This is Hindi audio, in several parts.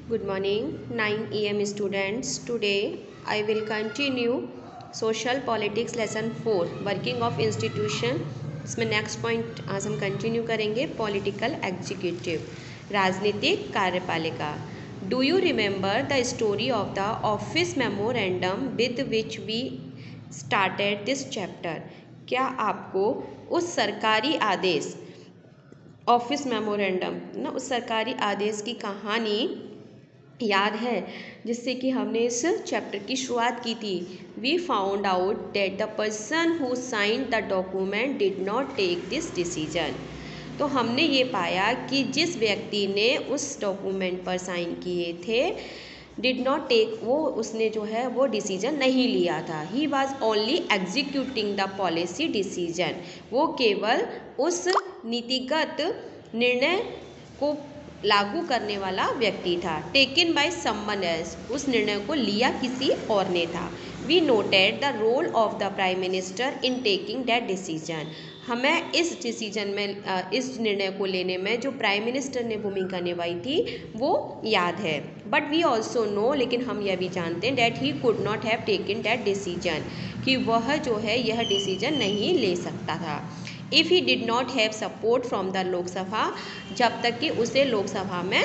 Good morning, 9 a.m. students. Today I will continue Social Politics Lesson 4 Working of Institution. इसमें नेक्स्ट पॉइंट आज हम कंटिन्यू करेंगे पॉलिटिकल एग्जीक्यूटिव राजनीतिक कार्यपालिका. Do you remember the story of the office memorandum with which we started this chapter. क्या आपको उस सरकारी आदेश ऑफिस मेमोरेंडम ना उस सरकारी आदेश की कहानी याद है जिससे कि हमने इस चैप्टर की शुरुआत की थी. We found out that the person who signed the document did not take this decision. तो हमने ये पाया कि जिस व्यक्ति ने उस डॉक्यूमेंट पर साइन किए थे डिड नॉट टेक उसने जो है वो डिसीजन नहीं लिया था. He was only executing the policy decision. वो केवल उस नीतिगत निर्णय को लागू करने वाला व्यक्ति था. Taken by someone else. उस निर्णय को लिया किसी और ने था. We noted the role of the prime minister in taking that decision. हमें इस डिसीजन में इस निर्णय को लेने में जो प्राइम मिनिस्टर ने भूमिका निभाई थी वो याद है. बट वी ऑल्सो नो, लेकिन हम यह भी जानते हैं that he could not have taken that decision, कि वह जो है यह डिसीजन नहीं ले सकता था. If he did not have support from the Lok Sabha, जब तक कि उसे लोकसभा में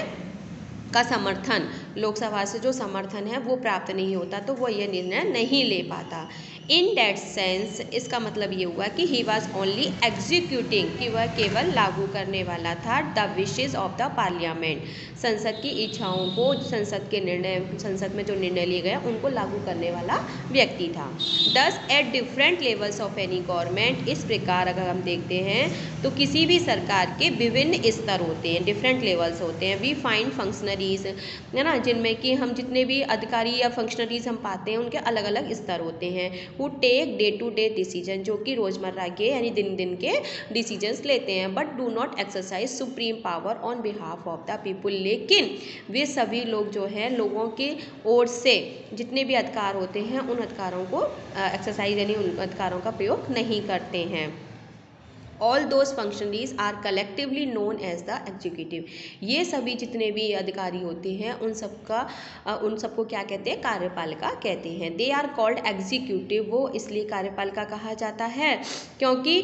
का समर्थन, लोकसभा से जो समर्थन है वो प्राप्त नहीं होता तो वो ये निर्णय नहीं ले पाता. इन दैट सेंस इसका मतलब ये हुआ कि ही वॉज ओनली एग्जीक्यूटिंग, कि वह केवल लागू करने वाला था the wishes of the parliament. संसद की इच्छाओं को, संसद के निर्णय, संसद में जो निर्णय लिए गए उनको लागू करने वाला व्यक्ति था. दस at different levels of any government. इस प्रकार अगर हम देखते हैं तो किसी भी सरकार के विभिन्न स्तर होते हैं, डिफरेंट लेवल्स होते हैं. वी फाइंड फंक्शनरीज, है ना, जिनमें कि हम जितने भी अधिकारी या फंक्शनरीज हम पाते हैं उनके अलग अलग स्तर होते हैं. Who take day to day decision, जो कि रोज़मर्रा के यानी दिन दिन के डिसीजंस लेते हैं. But do not exercise supreme power on behalf of the people. लेकिन वे सभी लोग जो हैं लोगों की ओर से जितने भी अधिकार होते हैं उन अधिकारों को एक्सरसाइज यानी उन अधिकारों का प्रयोग नहीं करते हैं. All those functionaries are collectively known as the executive. ये सभी जितने भी अधिकारी होते हैं उन सबको क्या कहते हैं, कार्यपालिका कहते हैं. They are called executive. वो इसलिए कार्यपालिका कहा जाता है क्योंकि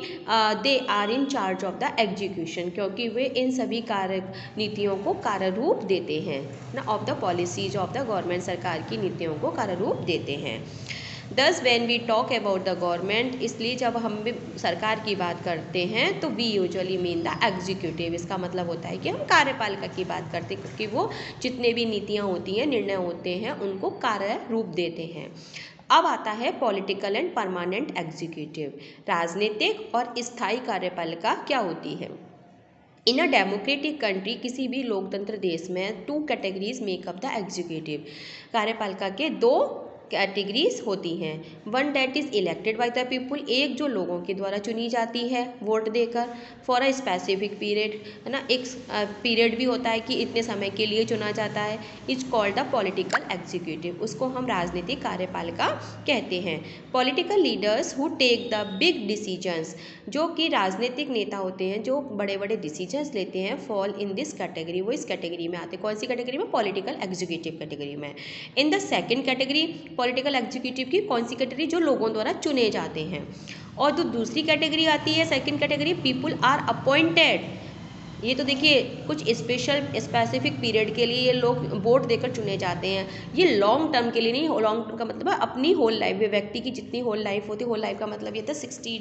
they are in charge of the execution, क्योंकि वे इन सभी कार्य नीतियों को कार्य रूप देते हैं ना, of the policies of the government. सरकार की नीतियों को कार्य रूप देते हैं. Thus when we talk about the government, इसलिए जब हम भी सरकार की बात करते हैं तो we usually mean the executive. इसका मतलब होता है कि हम कार्यपालिका की बात करते हैं क्योंकि वो जितने भी नीतियाँ होती हैं, निर्णय होते हैं, उनको कार्य रूप देते हैं. अब आता है पॉलिटिकल एंड परमानेंट एग्जीक्यूटिव. राजनीतिक और स्थायी कार्यपालिका क्या होती है. इन अ डेमोक्रेटिक कंट्री, किसी भी लोकतंत्र देश में, two categories makeup the executive. कार्यपालिका के दो कैटेगरीज होती हैं. One that is elected by the people. एक जो लोगों के द्वारा चुनी जाती है वोट देकर, फॉर अ स्पेसिफिक पीरियड, है ना, एक पीरियड भी होता है कि इतने समय के लिए चुना जाता है. Is called the political executive. उसको हम राजनीतिक कार्यपालिका कहते हैं. Political leaders who take the big decisions, जो कि राजनीतिक नेता होते हैं जो बड़े बड़े डिसीजंस लेते हैं, फॉल इन दिस कैटेगरी. वो इस कैटेगरी में आते हैं. कौन सी कैटेगरी में, पॉलिटिकल एग्जीक्यूटिव कैटेगरी में. In the second category, political executive की कौन सी कैटेगरी, जो लोगों द्वारा चुने जाते हैं. और जो दूसरी कैटेगरी आती है, second category, people are appointed. ये तो देखिए कुछ स्पेसिफिक पीरियड के लिए ये लोग वोट देकर चुने जाते हैं. ये लॉन्ग टर्म के लिए नहीं. लॉन्ग टर्म का मतलब है अपनी होल लाइफ, व्यक्ति की जितनी होल लाइफ होती है, होल लाइफ का मतलब ये था 60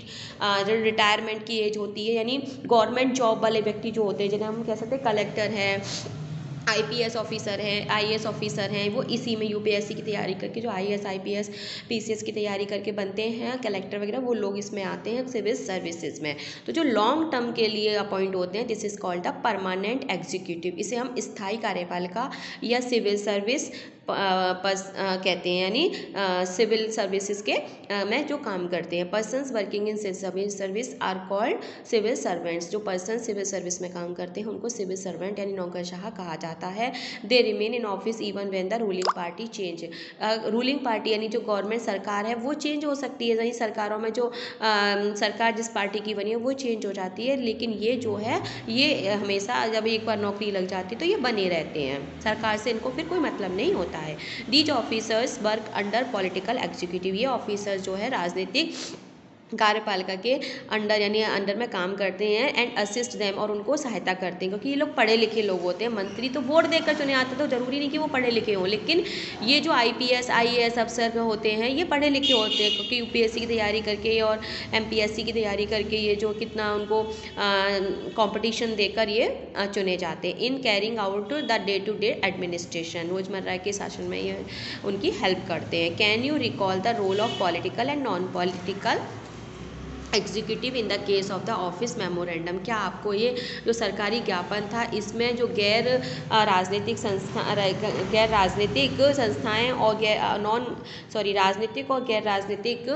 जो रिटायरमेंट की एज होती है, यानी गवर्नमेंट जॉब वाले व्यक्ति जो होते हैं, जिन्हें हम कह सकते हैं कलेक्टर हैं, आईपीएस ऑफिसर हैं, आईएएस ऑफिसर हैं, वो इसी में यूपीएससी की तैयारी करके जो आईएएस आईपीएस पीसीएस की तैयारी करके बनते हैं, कलेक्टर वगैरह, वो लोग इसमें आते हैं सिविल सर्विसेज में. तो जो लॉन्ग टर्म के लिए अपॉइंट होते हैं, this is called the permanent executive. इसे हम स्थायी कार्यपालिका या सिविल सर्विस कहते हैं, यानी सिविल सर्विसेज के में जो काम करते हैं। Persons working in civil service are called civil servants. जो पर्सन सिविल सर्विस में काम करते हैं उनको सिविल सर्वेंट यानी नौकरशाह कहा जाता है। They remain in office even when the ruling party change. Ruling party यानी जो गवर्नमेंट सरकार है वो चेंज हो सकती है, यानी सरकारों में जो सरकार जिस पार्टी की बनी है वो चेंज हो जाती है, लेकिन ये जो है ये हमेशा जब एक बार नौकरी लग जाती है तो ये बने रहते हैं, सरकार से इनको फिर कोई मतलब नहीं होता है। These officers work under political executive. ये ऑफिसर्स जो है राजनीतिक कार्यपालिका के अंडर यानी अंडर में काम करते हैं। एंड असिस्ट देम, और उनको सहायता करते हैं, क्योंकि ये लोग पढ़े लिखे लोग होते हैं। मंत्री तो वोट देकर चुने आते, तो जरूरी नहीं कि वो पढ़े लिखे हों, लेकिन ये जो IPS IAS अफसर होते हैं ये पढ़े लिखे होते हैं, क्योंकि UPSC की तैयारी करके और MPSC की तैयारी करके ये जो कितना उनको कंपटीशन देकर ये चुने जाते हैं। In carrying out the day to day administration, रोजमर्रा के शासन में ये उनकी हेल्प करते हैं। Can you recall the role of political and non political executive in the case of the office memorandum? क्या आपको ये जो सरकारी ज्ञापन था इसमें जो गैर राजनीतिक संस्थाएं और राजनीतिक और गैर राजनीतिक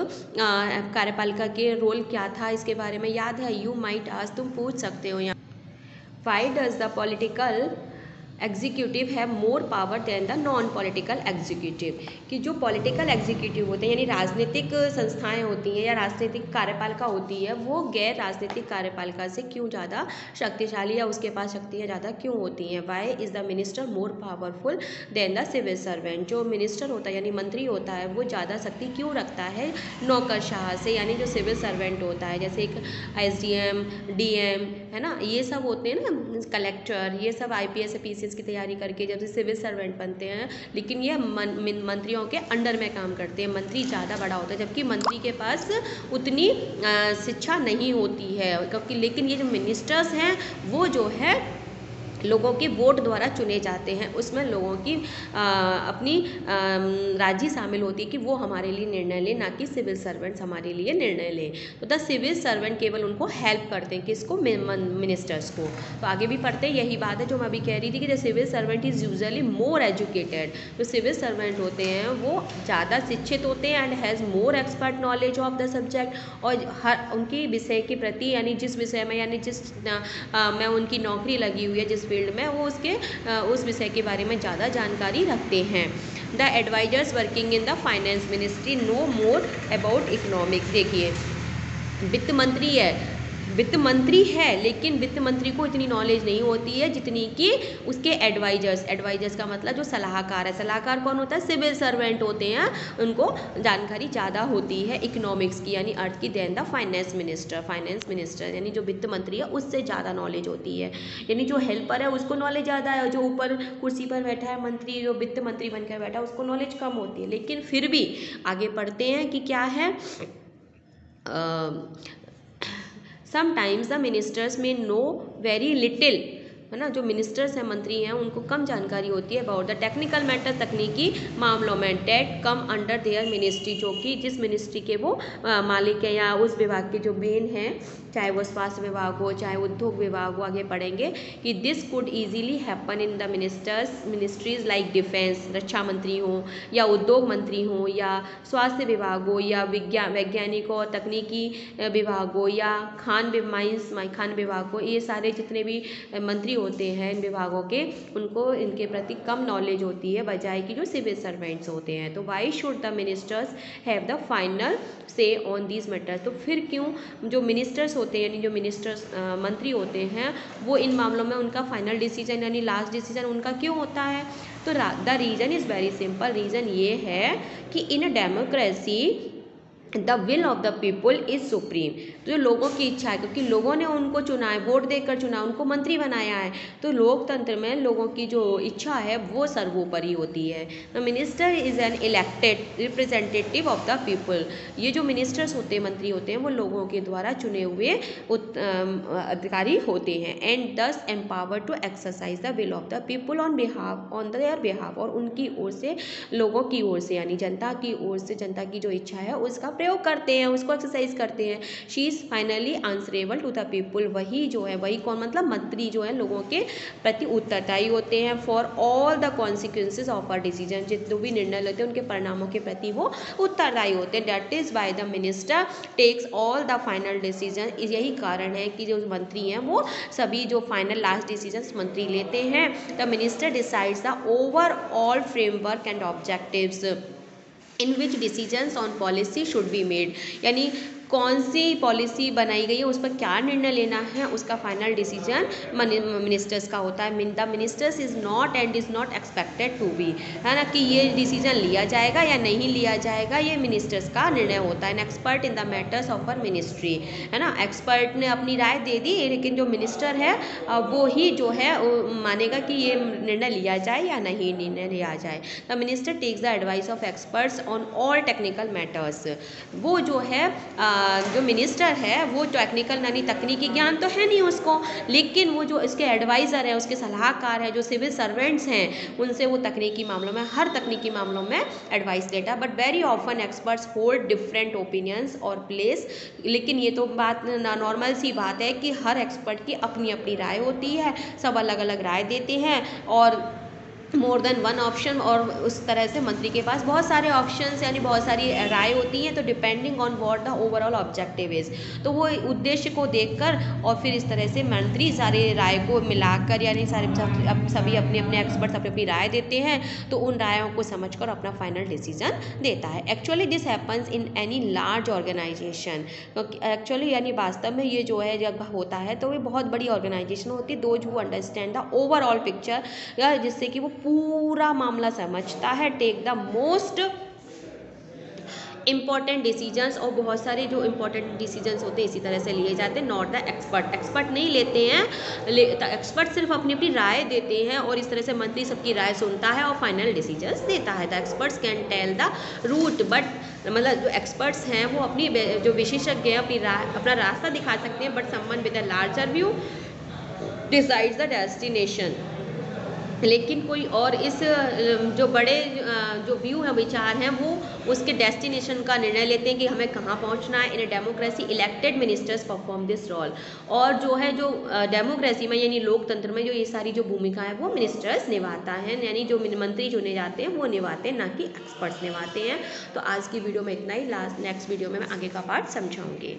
कार्यपालिका के रोल क्या था, इसके बारे में याद है? यू माइट आज, तुम पूछ सकते हो यहाँ। Why does the political executive है more power than the non political executive? कि जो पॉलिटिकल एग्जीक्यूटिव होते हैं यानी राजनीतिक संस्थाएं होती हैं या राजनीतिक कार्यपालिका होती है, वो गैर राजनीतिक कार्यपालिका से क्यों ज़्यादा शक्तिशाली या उसके पास शक्तियाँ ज़्यादा क्यों होती हैं? Why is the minister more powerful than the civil servant? जो मिनिस्टर होता है यानी मंत्री होता है वो ज़्यादा शक्ति क्यों रखता है नौकरशाह से, यानी जो सिविल सर्वेंट होता है, जैसे एक SDM DM है ना, ये सब होते हैं ना, कलेक्टर, ये सब IPS PCS की तैयारी करके जब से सिविल सर्वेंट बनते हैं, लेकिन ये मंत्रियों के अंडर में काम करते हैं। मंत्री ज़्यादा बड़ा होता है, जबकि मंत्री के पास उतनी शिक्षा नहीं होती है, क्योंकि लेकिन ये जो मिनिस्टर्स हैं वो जो है लोगों के वोट द्वारा चुने जाते हैं। उसमें लोगों की अपनी राजी शामिल होती है कि वो हमारे लिए निर्णय लें, ना कि सिविल सर्वेंट्स हमारे लिए निर्णय लें। तो द सिविल सर्वेंट केवल उनको हेल्प करते हैं, किसको? मिनिस्टर्स को। तो आगे भी पढ़ते हैं, यही बात है जो मैं अभी कह रही थी कि the civil servant is usually more educated. जो सिविल सर्वेंट होते हैं वो ज़्यादा शिक्षित होते हैं and has more expert knowledge of the subject, और हर उनकी विषय के प्रति यानी जिस विषय में यानी जिस में उनकी नौकरी लगी हुई है जिस फील्ड में, वो उस विषय के बारे में ज़्यादा जानकारी रखते हैं। The advisers working in the finance ministry know more about economics. देखिए वित्त मंत्री है लेकिन वित्त मंत्री को इतनी नॉलेज नहीं होती है जितनी कि उसके एडवाइजर्स का मतलब जो सलाहकार है। सलाहकार कौन होता है? सिविल सर्वेंट होते हैं, उनको जानकारी ज़्यादा होती है इकोनॉमिक्स की यानी अर्थ की। देन द फाइनेंस मिनिस्टर यानी जो वित्त मंत्री है उससे ज़्यादा नॉलेज होती है, यानी जो हेल्पर है उसको नॉलेज ज़्यादा है, जो ऊपर कुर्सी पर बैठा है मंत्री, जो वित्त मंत्री बनकर बैठा है उसको नॉलेज कम होती है। लेकिन फिर भी आगे पढ़ते हैं कि क्या है, समटाइम्स द मिनिस्टर्स में नो वेरी लिटिल, है ना, जो मिनिस्टर्स हैं मंत्री हैं उनको कम जानकारी होती है अबाउट द टेक्निकल मैटर, तकनीकी मामलों में, that come under their ministry, जो कि जिस मिनिस्ट्री के वो मालिक है या उस विभाग के जो मेन हैं, चाहे वो स्वास्थ्य विभाग हो चाहे उद्योग विभाग हो। आगे पढ़ेंगे कि this could easily happen in the ministries like defence, रक्षा मंत्री हो या उद्योग मंत्री हो या स्वास्थ्य विभाग हो या वैज्ञानिक और तकनीकी विभाग हो या खान विभाग हो। ये सारे जितने भी मंत्री होते हैं इन विभागों के, उनको इनके प्रति कम नॉलेज होती है बजाय कि जो सिविल सर्वेंट्स होते हैं। तो why should the ministers have the final से ऑन दीज मैटर्स? तो फिर क्यों जो मिनिस्टर्स होते हैं यानी जो मिनिस्टर्स मंत्री होते हैं वो इन मामलों में उनका फाइनल डिसीजन यानी लास्ट डिसीजन उनका क्यों होता है? तो the reason is very simple. Reason ये है कि in a democracy the will of the people is supreme. जो लोगों की इच्छा है, क्योंकि लोगों ने उनको चुना है, वोट देकर चुना, उनको मंत्री बनाया है, तो लोकतंत्र में लोगों की जो इच्छा है वो सर्वोपरि होती है। The minister is an elected representative of the people. ये जो मिनिस्टर्स होते हैं, मंत्री होते हैं, वो लोगों के द्वारा चुने हुए अधिकारी होते हैं। And thus empower to exercise the will of the people on their behalf, और उनकी ओर से, लोगों की ओर से यानी जनता की ओर से, जनता की जो इच्छा है उसका प्रयोग करते हैं, उसको एक्सरसाइज करते हैं। She is finally answerable to the people. वही जो है, वही कौन, मतलब मंत्री जो है लोगों के प्रति उत्तरदायी होते हैं। For all the consequences of a decision, जितने भी निर्णय लेते हैं उनके परिणामों के प्रति वो उत्तरदायी होते हैं। That is why the minister takes all the final decision. यही कारण है कि जो मंत्री हैं वो सभी जो फाइनल लास्ट डिसीजन मंत्री लेते हैं। The minister decides the overall framework and objectives in which decisions on policy should be made. यानी कौन सी पॉलिसी बनाई गई है, उस पर क्या निर्णय लेना है, उसका फाइनल डिसीजन मिनिस्टर्स का होता है। The ministers is not and is not expected to be, है ना, कि ये डिसीजन लिया जाएगा या नहीं लिया जाएगा, ये मिनिस्टर्स का निर्णय होता है। An expert in the matters of our ministry, है ना, एक्सपर्ट ने अपनी राय दे दी, लेकिन जो मिनिस्टर है वो ही जो है मानेगा कि ये निर्णय लिया जाए या नहीं निर्णय लिया जाए। The minister takes the advice of experts on all technical matters. वो जो है जो मिनिस्टर है वो टेक्निकल यानी तकनीकी ज्ञान तो है नहीं उसको, लेकिन वो जो इसके एडवाइज़र हैं, उसके सलाहकार हैं, जो सिविल सर्वेंट्स हैं, उनसे वो तकनीकी मामलों में, हर तकनीकी मामलों में एडवाइस लेता है। But very often experts hold different opinions और प्लेस। लेकिन ये तो बात नॉर्मल सी बात है कि हर एक्सपर्ट की अपनी अपनी राय होती है, सब अलग अलग राय देते हैं, और मोर देन वन ऑप्शन, और उस तरह से मंत्री के पास बहुत सारे ऑप्शंस यानी बहुत सारी राय होती हैं। तो depending on what the overall objective is, तो वो उद्देश्य को देखकर और फिर इस तरह से मंत्री सारे राय को मिलाकर, यानी सभी अपने अपने एक्सपर्ट्स अपनी अपनी राय देते हैं, तो उन रायों को समझकर अपना फाइनल डिसीजन देता है। Actually this happens in any large organisation. Actually यानी वास्तव में ये जो है जब होता है तो ये बहुत बड़ी ऑर्गेनाइजेशन होती है। Those who understand the overall picture, या जिससे कि वो पूरा मामला समझता है। Take the most important decisions, और बहुत सारे जो इंपॉर्टेंट डिसीजंस होते हैं इसी तरह से लिए जाते हैं। नॉट द एक्सपर्ट, एक्सपर्ट नहीं लेते हैं, एक्सपर्ट सिर्फ अपनी अपनी राय देते हैं, और इस तरह से मंत्री सबकी राय सुनता है और फाइनल डिसीजंस देता है। The experts can tell the route, but मतलब जो एक्सपर्ट्स हैं वो अपनी जो विशेषज्ञ हैं अपनी अपना रास्ता दिखा सकते हैं, but someone with a larger view decides the destination. लेकिन कोई और इस जो बड़े जो व्यू है, विचार हैं, वो उसके डेस्टिनेशन का निर्णय लेते हैं कि हमें कहाँ पहुँचना है। In a democracy elected ministers perform this role. और जो है जो डेमोक्रेसी में यानी लोकतंत्र में जो ये सारी जो भूमिका है वो मिनिस्टर्स निभाता है, यानी जो मंत्री चुने जाते हैं वो निभाते हैं, ना कि एक्सपर्ट्स निभाते हैं। तो आज की वीडियो में इतना ही। नेक्स्ट वीडियो में मैं आगे का पार्ट समझाऊंगी।